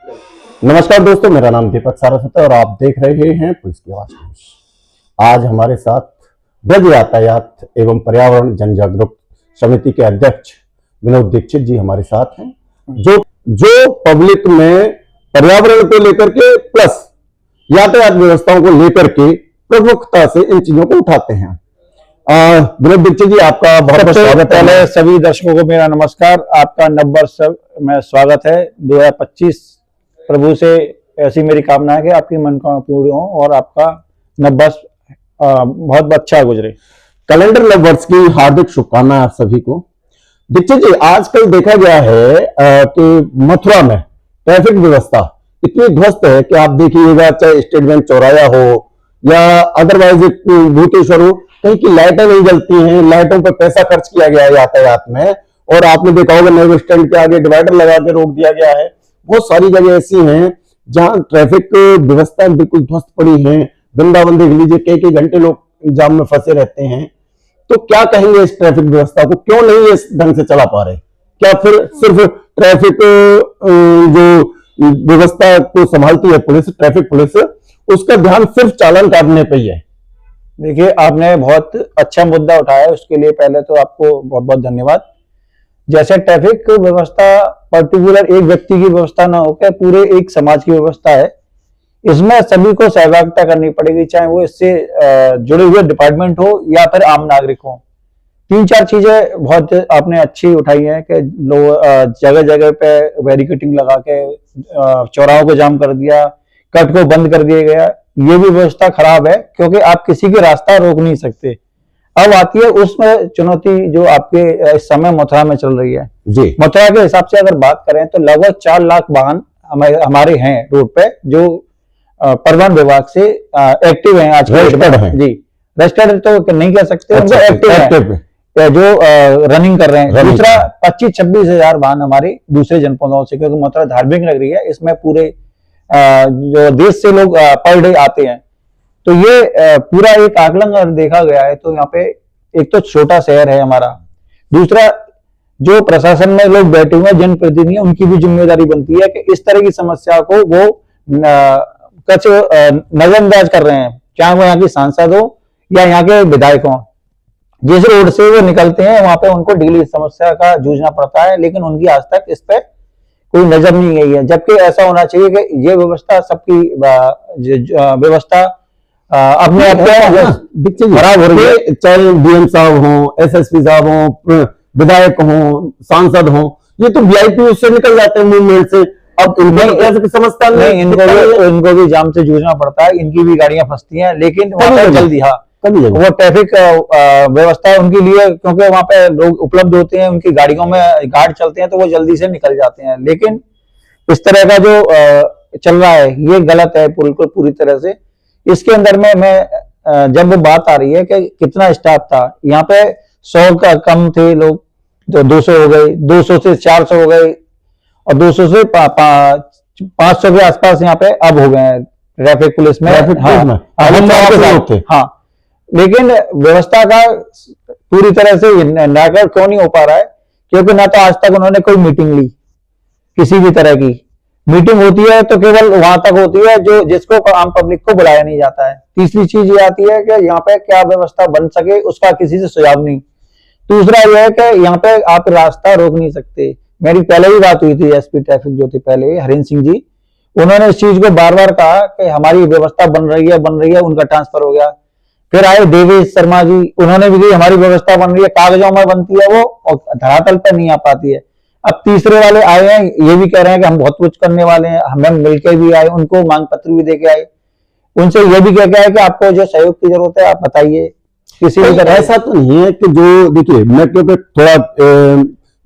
नमस्कार दोस्तों, मेरा नाम दीपक सारस्वत है और आप देख रहे हैं पुलिस की आवाज न्यूज। आज हमारे साथ ब्रज यातायात एवं पर्यावरण जन जागरूक समिति के अध्यक्ष विनोद दीक्षित जी हमारे साथ हैं, जो पब्लिक में पर्यावरण को लेकर के प्लस यातायात व्यवस्थाओं को लेकर के प्रमुखता से इन चीजों को उठाते हैं। विनोद दीक्षित जी, आपका बहुत बहुत स्वागत है। पहले सभी दर्शकों को मेरा नमस्कार। आपका नववर्ष में स्वागत है 2025। प्रभु से ऐसी मेरी कामना है कि आपकी मनोकामना पूरी हो और आपका नववर्ष बहुत अच्छा गुजरे। कैलेंडर नववर्ष की हार्दिक शुभकामनाएं आप सभी को। दीक्षित जी, आजकल देखा गया है कि मथुरा में ट्रैफिक व्यवस्था इतनी ध्वस्त है कि आप देखिएगा, चाहे स्टेट बैंक चौराया हो या अदरवाइज भूतेश्वर हो, कहीं की लाइटें नहीं जलती हैं। लाइटों पर पैसा खर्च किया गया है यातायात में, और आपने देखा होगा नए स्टैंड के आगे डिवाइडर लगा के रोक दिया गया है। बहुत सारी जगह ऐसी हैं जहां ट्रैफिक व्यवस्था बिल्कुल ध्वस्त पड़ी है। वृंदावन देख लीजिए, कई घंटे लोग जाम में फंसे रहते हैं। तो क्या कहेंगे इस ट्रैफिक व्यवस्था को, क्यों नहीं इस ढंग से चला पा रहे? क्या फिर सिर्फ ट्रैफिक जो व्यवस्था को संभालती है पुलिस, ट्रैफिक पुलिस, उसका ध्यान सिर्फ चालान काटने पर ही है? देखिए, आपने बहुत अच्छा मुद्दा उठाया, उसके लिए पहले तो आपको बहुत बहुत धन्यवाद। जैसे ट्रैफिक व्यवस्था पर्टिकुलर एक व्यक्ति की व्यवस्था ना होकर पूरे एक समाज की व्यवस्था है। इसमें सभी को सहभागिता करनी पड़ेगी, चाहे वो इससे जुड़े हुए डिपार्टमेंट हो या फिर आम नागरिक हो। 3-4 चीजें बहुत आपने अच्छी उठाई हैं कि लोग जगह जगह पे बैरिकेडिंग लगा के चौराहों को जाम कर दिया, कट को बंद कर दिया गया। ये भी व्यवस्था खराब है, क्योंकि आप किसी के रास्ता रोक नहीं सकते। अब आती है उसमें चुनौती जो आपके इस समय मथुरा में चल रही है जी। मथुरा के हिसाब से अगर बात करें तो लगभग 4 लाख वाहन हमारे हैं रोड पे, जो परिवहन विभाग से एक्टिव हैं आज है। जी, रजिस्टर्ड तो नहीं कह सकते, अच्छा, एक्टिव है जो रनिंग कर रहे हैं। दूसरा 25-26 हजार वाहन हमारे दूसरे जनपदों से, क्योंकि मथुरा धार्मिक नगरी है, इसमें पूरे जो देश से लोग पर डे आते हैं। तो ये पूरा एक आकलन अगर देखा गया है तो यहाँ पे एक तो छोटा शहर है हमारा, दूसरा जो प्रशासन में लोग बैठे हुए हैं जनप्रतिनिधि, उनकी भी जिम्मेदारी बनती है कि इस तरह की समस्या को वो नजरअंदाज कर रहे हैं, चाहे वो यहाँ की सांसद हो या यहाँ के विधायक हो। जिस रोड से वो निकलते हैं वहां पे उनको डेली समस्या का जूझना पड़ता है, लेकिन उनकी आज तक इस पे कोई नजर नहीं गई है। जबकि ऐसा होना चाहिए कि ये व्यवस्था सबकी व्यवस्था अपने आप खराब हो रही है। चाहे डीएम साहब हो, एसएसपी साहब हो, विधायक हो, सांसद हो, ये तो वीआईपी उससे निकल जाते हैं मूवमेंट से। अब इनको समझता नहीं, इनको भी जाम से जूझना पड़ता है, इनकी भी गाड़ियां फंसती हैं, लेकिन वहां पर जल्दी वो ट्रैफिक व्यवस्था उनके लिए, क्योंकि वहां पे लोग उपलब्ध होते हैं, उनकी गाड़ियों में गार्ड चलते हैं, तो वो जल्दी से निकल जाते हैं। लेकिन इस तरह का जो चल रहा है ये गलत है बिल्कुल पूरी तरह से। इसके अंदर में मैं जब बात आ रही है कि कितना स्टाफ था यहाँ पे, 100 का कम थे लोग, तो 200 हो गए, 200 से 400 हो गए, और 200 से 500 के आसपास यहाँ पे अब हो गए हैं ट्रैफिक पुलिस में। हाँ, लेकिन व्यवस्था का पूरी तरह से नाकर क्यों नहीं हो पा रहा है? क्योंकि ना तो आज तक उन्होंने कोई मीटिंग ली, किसी भी तरह की मीटिंग होती है तो केवल वहां तक होती है जो जिसको आम पब्लिक को बुलाया नहीं जाता है। तीसरी चीज ये आती है कि यहाँ पे क्या व्यवस्था बन सके उसका किसी से सुझाव नहीं। दूसरा यह है कि यहाँ पे आप रास्ता रोक नहीं सकते। मेरी पहले ही बात हुई थी एसपी ट्रैफिक जो थे पहले, हरिंद्र सिंह जी, उन्होंने इस चीज को बार बार कहा कि हमारी व्यवस्था बन रही है, उनका ट्रांसफर हो गया। फिर आए देवेश शर्मा जी, उन्होंने भी कही हमारी व्यवस्था बन रही है, कागजों में बनती है वो और धरातल पर नहीं आ पाती है। अब तीसरे वाले आए हैं, ये भी कह रहे हैं कि हम बहुत कुछ करने वाले हैं, हमें मिलकर भी आए, उनको मांग पत्र भी देके आए, उनसे ये भी कह के आए कि आपको जो सहयोग की जरूरत है आप बताइए। किसी भी तरह ऐसा तो नहीं है कि जो देखिए, मैं क्योंकि थोड़ा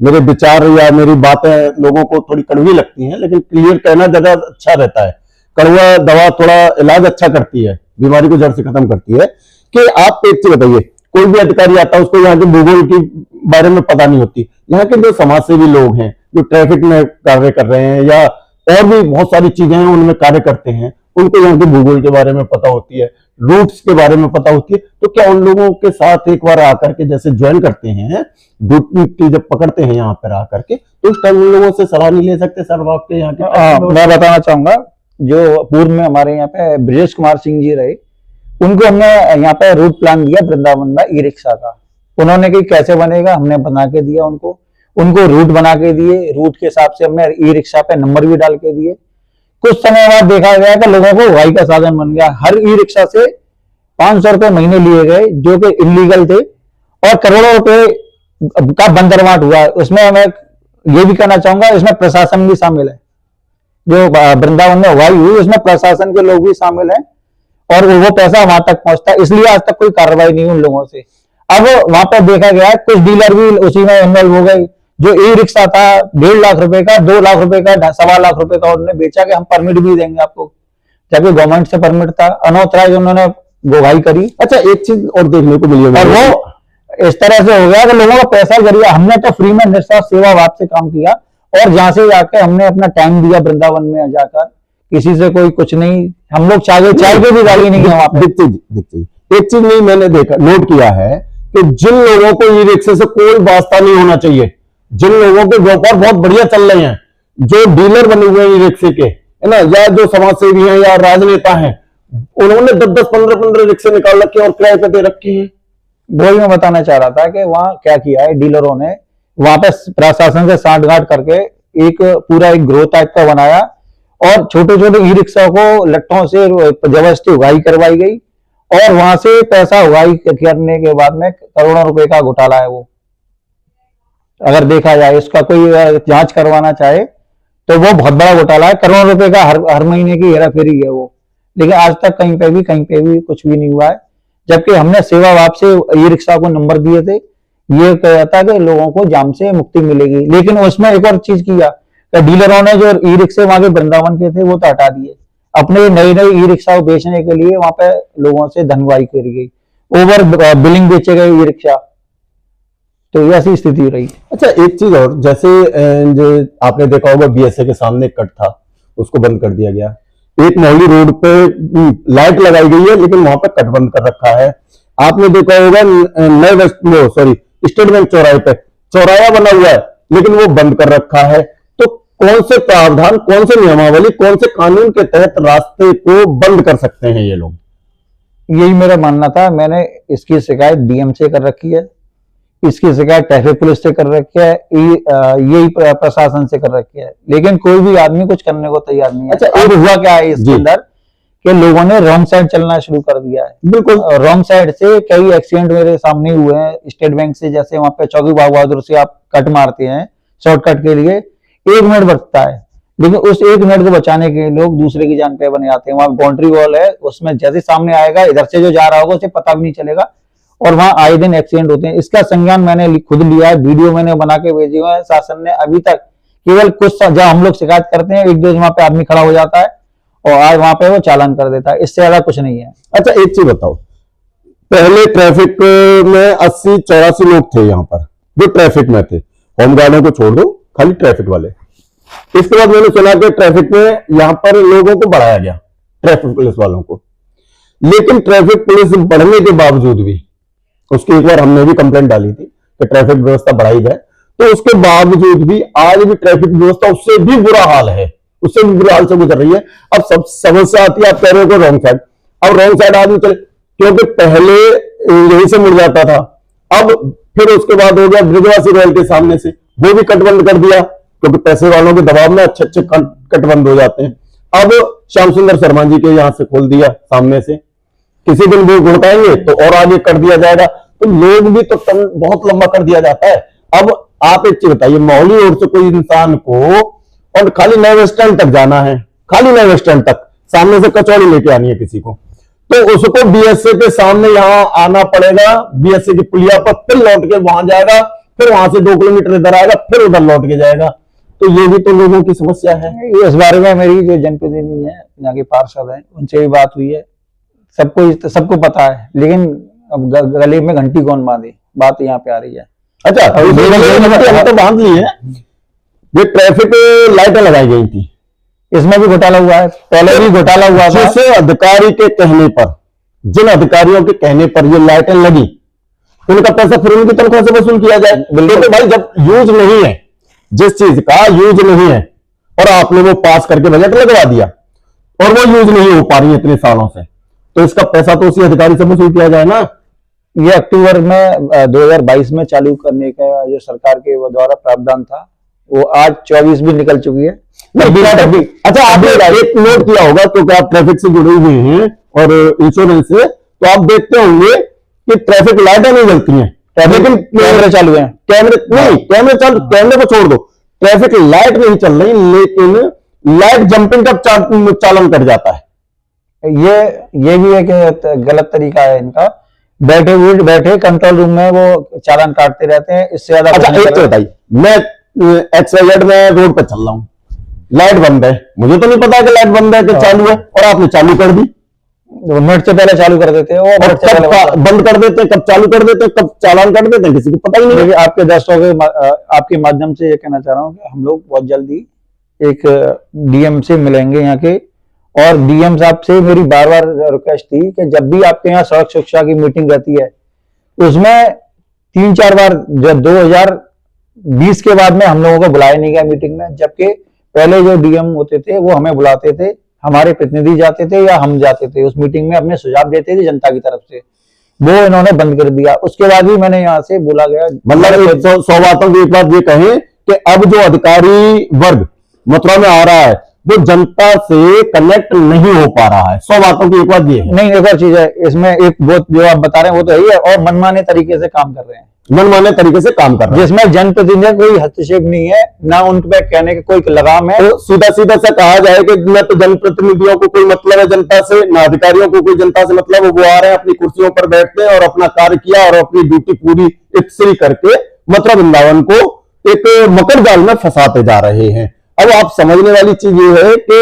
मेरे विचार या मेरी बातें लोगों को थोड़ी कड़वी लगती हैं, लेकिन क्लियर कहना ज्यादा अच्छा रहता है। कड़वा दवा थोड़ा इलाज अच्छा करती है, बीमारी को जड़ से खत्म करती है। कि आप एक चीज बताइए, कोई भी अधिकारी आता है उसको यहाँ के भूगोल के बारे में पता नहीं होती। यहाँ के जो समाज सेवी लोग हैं जो ट्रैफिक में कार्य कर रहे हैं या और भी बहुत सारी चीजें हैं उनमें कार्य करते हैं, उनको यहाँ के भूगोल के बारे में पता होती है, रूट्स के बारे में पता होती है, तो क्या उन लोगों के साथ एक बार आकर के जैसे ज्वाइन करते हैं, ड्यूटी जब पकड़ते हैं यहाँ पर आकर के, तो उस टाइम उन लोगों से सलाह नहीं ले सकते सर आपके यहाँ के? मैं बताना चाहूंगा, जो पूर्व में हमारे यहाँ पे ब्रजेश कुमार सिंह जी रहे, उनको हमने यहाँ पे रूट प्लान दिया वृंदावन में ई रिक्शा का। उन्होंने कि कैसे बनेगा, हमने बना के दिया उनको रूट बना के दिए। रूट के हिसाब से हमने ई रिक्शा पे नंबर भी डाल के दिए। कुछ समय बाद देखा गया कि लोगों को उगाही का साधन बन गया। हर ई रिक्शा से 500 रुपए महीने लिए गए, जो कि इलीगल थे, और करोड़ों रुपए का बंदरवाट हुआ। उसमें मैं ये भी कहना चाहूंगा, इसमें प्रशासन भी शामिल है। जो वृंदावन में उगाही हुई उसमें प्रशासन के लोग भी शामिल हैं, और वो पैसा वहां तक पहुंचता है, इसलिए आज तक कोई कार्रवाई नहीं हुई उन लोगों से। अब वहां पर देखा गया कुछ डीलर भी उसी में इन्वॉल्व हो गए। जो ई रिक्शा था 1.5 लाख रुपए का, 2 लाख रुपए का, 1.25 लाख रुपए का उन्होंने बेचा कि हम परमिट भी देंगे आपको, जबकि गवर्नमेंट से परमिट था। अनऑथराइज उन्होंने गोगाई करी। अच्छा, एक चीज और देखने को मिली है, और वो इस तरह से हो गया कि लोगों का पैसा जरिए। हमने तो फ्री में निस्वार्थ सेवा भाव से काम किया, और जहां से जाके हमने अपना टाइम दिया वृंदावन में जाकर, किसी से कोई कुछ नहीं। हम लोग चाय के भी गाली नहीं है वहां पे। दिखती एक चीज नहीं मैंने देखा, नोट किया है कि जिन लोगों को ई रिक्शे से कोई वास्ता नहीं होना चाहिए, जिन लोगों के व्यापार बहुत बढ़िया चल रहे हैं, जो डीलर बने हुए हैं ई रिक्शे के, है ना, या जो समाज सेवी हैं या राजनेता हैं, उन्होंने 10-10, 15-15 रिक्शे निकाल रखे और किराए पे दे रखे हैं। वही मैं बताना चाह रहा था कि वहां क्या किया है डीलरों ने, वहां पे प्रशासन से सांठगांठ करके एक पूरा एक ग्रोह टाइप का बनाया, और छोटे छोटे ई रिक्शा को लट्ठों से जबरदस्ती उगाही करवाई गई, और वहां से पैसा उगाही करने के बाद में करोड़ों रुपए का घोटाला है वो। अगर देखा जाए, इसका कोई जांच करवाना चाहे तो वो बहुत बड़ा घोटाला है। करोड़ों रुपए का हर महीने की हेराफेरी है वो। लेकिन आज तक कहीं पे भी कुछ भी नहीं हुआ है, जबकि हमने सेवा भाव से ई रिक्शा को नंबर दिए थे। ये कहा था कि लोगों को जाम से मुक्ति मिलेगी, लेकिन उसमें एक और चीज किया कि डीलरों ने जो ई रिक्शे वहां के वृंदावन के थे वो तो हटा दिए, अपने नई नई ई रिक्शा को बेचने के लिए वहां पे लोगों से धनवाई करी गई, ओवर बिलिंग बेचे गए ई रिक्शा। तो ये ऐसी स्थिति रही। अच्छा, एक चीज और, जैसे जो आपने देखा होगा बीएसए के सामने एक कट था, उसको बंद कर दिया गया। एक मोहाली रोड पे लाइट लगाई गई है, लेकिन वहां पे कट बंद कर रखा है। आपने देखा होगा नए स्टेट बैंक चौराहे पे चौराहा बना हुआ है, लेकिन वो बंद कर रखा है। तो कौन से प्रावधान, कौन से नियमावली, कौन से कानून के तहत रास्ते को बंद कर सकते हैं ये लोग? यही मेरा मानना था। मैंने इसकी शिकायत डीएम से कर रखी है, इसकी शिकायत ट्रैफिक पुलिस से कर रखी है, यही प्रशासन से कर रखी है, लेकिन कोई भी आदमी कुछ करने को तैयार नहीं है। अच्छा, और हुआ क्या है इसके अंदर कि लोगों ने रॉन्ग साइड चलना शुरू कर दिया है। बिल्कुल रॉन्ग साइड से कई एक्सीडेंट मेरे सामने हुए हैं। स्टेट बैंक से, जैसे वहां पे चौकी बाग बहादुर से आप कट मारते हैं शॉर्टकट के लिए, 1 मिनट बचता है, लेकिन उस 1 मिनट को बचाने के लोग दूसरे की जान पे बने आते हैं। वहां बाउंड्री वॉल है, उसमें जैसे सामने आएगा, इधर से जो जा रहा होगा उसे पता भी नहीं चलेगा, और वहां आए दिन एक्सीडेंट होते हैं। इसका संज्ञान मैंने खुद लिया है, वीडियो मैंने बना के भेजे हुए हैं। शासन ने अभी तक केवल कुछ, जब हम लोग शिकायत करते हैं 1-2 वहां पे आदमी खड़ा हो जाता है और आज वहां पे वो चालान कर देता है, इससे ज्यादा कुछ नहीं है। अच्छा, एक चीज बताओ, पहले ट्रैफिक में 80-84 लोग थे यहाँ पर जो ट्रैफिक में थे, होमगार्डों को छोड़ दो, खाली ट्रैफिक वाले। इसके बाद मैंने सुना कि ट्रैफिक में यहाँ पर लोगों को बढ़ाया गया, ट्रैफिक पुलिस वालों को। लेकिन ट्रैफिक पुलिस बढ़ने के बावजूद भी, उसकी एक बार हमने भी कंप्लेंट डाली थी कि ट्रैफिक व्यवस्था बढ़ाई जाए, तो उसके बावजूद भी आज भी ट्रैफिक व्यवस्था उससे भी बुरा हाल है, उससे भी बुरा हाल से गुजर रही है। अब सब समस्या आती है, आप कह रहे हो रॉन्ग साइड, अब रॉन्ग साइड आदमी चले, क्योंकि पहले यहीं से मुड़ जाता था, अब फिर उसके बाद हो गया ब्रिजवासी रॉयल के सामने से, वो भी कट बंद कर दिया, क्योंकि पैसे वालों के दबाव में अच्छे कट बंद हो जाते हैं। अब श्याम सुंदर शर्मा जी के यहां से खोल दिया सामने से, किसी दिन वो घुड़काएंगे तो और आगे कर दिया जाएगा, तो लोग भी तो बहुत लंबा कर दिया जाता है। अब आप एक चीज बताइए, मोहाली रोड से कोई इंसान को और खाली नए बस स्टैंड तक जाना है, खाली नए बस स्टैंड तक, सामने से कचौड़ी लेके आनी है किसी को, तो उसको बीएसए के सामने यहां आना पड़ेगा, बीएसए की पुलिया पर, फिर लौट के वहां जाएगा, फिर वहां से 2 किलोमीटर इधर आएगा, फिर उधर लौट के जाएगा। तो ये भी तो लोगों की समस्या है। इस बारे में मेरी जो जनप्रतिनिधि है, यहाँ के पार्षद हैं, उनसे भी बात हुई है, सबको पता है, लेकिन अब गले में घंटी कौन बांधे, बात यहाँ पे आ रही है। अच्छा, तो बांध ली है, ये ट्रैफिक लाइटें लगाई गई थी, इसमें भी घोटाला हुआ है, पहले भी घोटाला हुआ था। जिसे अधिकारी के कहने पर जिन अधिकारियों के कहने पर ये लाइटें लगी, उनका पैसा फिर उनकी तनख्वाह से वसूल किया जाए। तो भाई जब यूज नहीं है, जिस चीज का यूज नहीं है और आपने वो पास करके बजट लगवा दिया और वो यूज नहीं हो पा रही है इतने सालों से, तो इसका पैसा तो उसी अधिकारी से वसूल किया जाए ना। ये अक्टूबर में 2022 में चालू करने का जो सरकार के द्वारा प्रावधान था, वो आज 24 भी निकल चुकी है। अच्छा, आपने एक नोट किया होगा क्योंकि आप ट्रैफिक से जुड़े हुए हैं और इंश्योरेंस से, तो आप देखते होंगे कि ट्रैफिक लाइटें नहीं जलती हैं, लेकिन कैमरे चालू हैं। कैमरे चालू, कैमरे को छोड़ दो, ट्रैफिक लाइट नहीं चल रही, लेकिन लाइट जंपिंग का चालन कर जाता है। ये भी एक गलत तरीका है इनका। बैठे कंट्रोल रूम में वो चालान काटते रहते हैं, इससे ज्यादा। अच्छा, एक तो बताइए, मैं XYZ में रोड पर चल रहा हूं, लाइट बंद है, मुझे तो नहीं पता कि लाइट बंद है कि चालू है, और आपने चालू कर दी। मिनट से पहले चालू कर देते हैं, वो मिनट से पहले बंद कर देते हैं, कब चालू कर देते हैं, कब चालान कर देते हैं, किसी को पता ही नहीं है। आपके दर्शकों के आपके माध्यम से ये कहना चाह रहा हूँ कि हम लोग बहुत जल्दी एक DM से मिलेंगे यहाँ के, और DM साहब से मेरी बार बार रिक्वेस्ट थी कि जब भी आपके यहाँ सड़क सुरक्षा की मीटिंग रहती है, उसमें 3-4 बार, जब 2020 के बाद में हम लोगों को बुलाया नहीं गया मीटिंग में, जबकि पहले जो DM होते थे वो हमें बुलाते थे, हमारे प्रतिनिधि जाते थे या हम जाते थे उस मीटिंग में, अपने सुझाव देते थे जनता की तरफ से, वो इन्होंने बंद कर दिया। उसके बाद भी मैंने यहाँ से बोला गया, मतलब 100 बातों की एक बात ये कहें कि अब जो अधिकारी वर्ग मथुरा में आ रहा है वो जनता से कनेक्ट नहीं हो पा रहा है। 100 बातों की एक बात ये है। नहीं, एक और चीज है इसमें, एक वो जो आप बता रहे हैं वो तो यही है, और मनमाने तरीके से काम कर रहे हैं, मनमाने तरीके से काम कर रहे हैं, जिसमें जनप्रतिनिधि कोई हस्तक्षेप नहीं है, ना उन पे कहने का कोई लगाम है। तो सीधा सीधा सा कहा जाए कि न तो जनप्रतिनिधियों को कोई मतलब है जनता से, ना अधिकारियों को कोई जनता से मतलब है। वो आ रहे हैं, अपनी कुर्सियों पर बैठते हैं और अपना कार्य किया और अपनी ड्यूटी पूरी इत्सरी करके मथुरा वृंदावन को एक मकर जाल में फंसाते जा रहे हैं। अब आप समझने वाली चीज ये है कि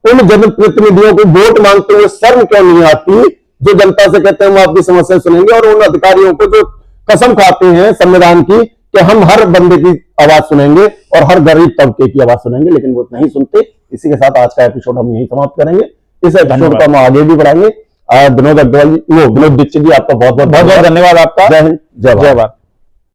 उन जनप्रतिनिधियों को वोट मांगते हुए शर्म क्यों नहीं आती, जो जनता से कहते हैं हम आपकी समस्या सुनेंगे, और उन अधिकारियों को जो कसम खाते हैं संविधान की कि हम हर बंदे की आवाज सुनेंगे और हर गरीब तबके की आवाज सुनेंगे, लेकिन वो नहीं सुनते। इसी के साथ आज का एपिसोड हम यहीं समाप्त करेंगे। इस एपिसोड को हम आगे भी बढ़ाएंगे। विनोद अग्रवाल जी, विनोद दीक्षित जी, आपका बहुत बहुत धन्यवाद आपका। जय हिंद, जय भारत।